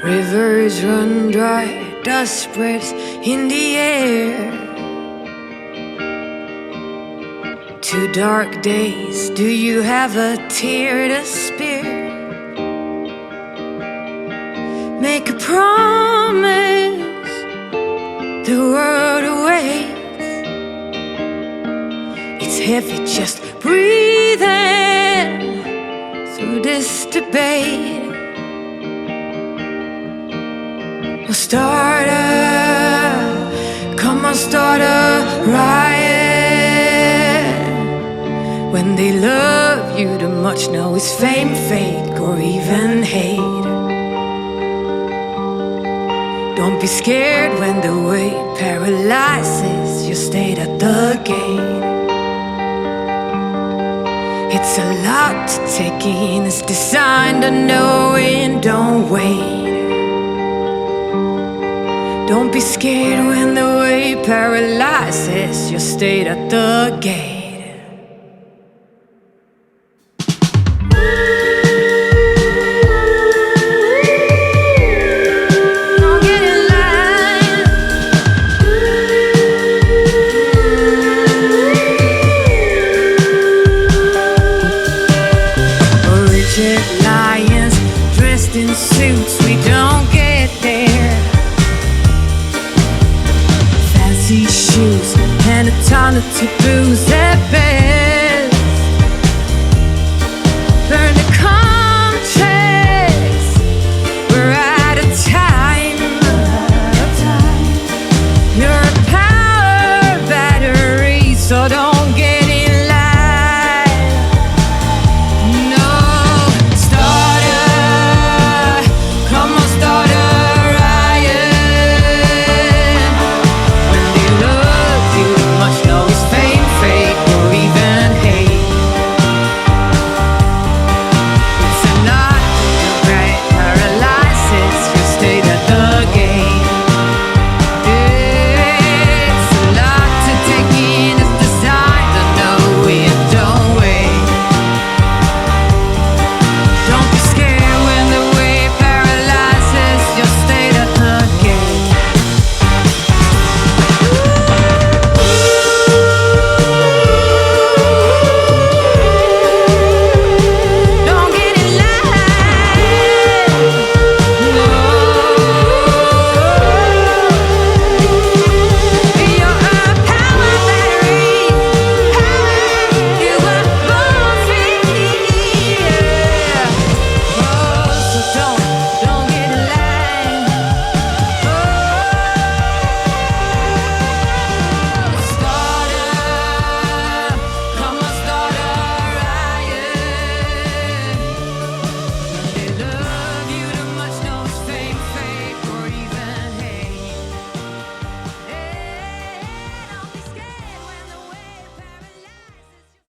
Rivers run dry, dust spreads in the air. 2 dark days, do you have a tear to spare? Make a promise, the world awaits. It's heavy just breathing through this debate. Well, come on, start a riot. When they love you too much, no, it's fame, fake, or even hate. Don't be scared when the weight paralyzes your state at the gate. It's a lot to take in, it's designed to know and don't wait. Don't be scared when the weight paralyzes your state at the gate. Lions dressed in suits, we don't get there. Fancy shoes and a ton of taboos that bear.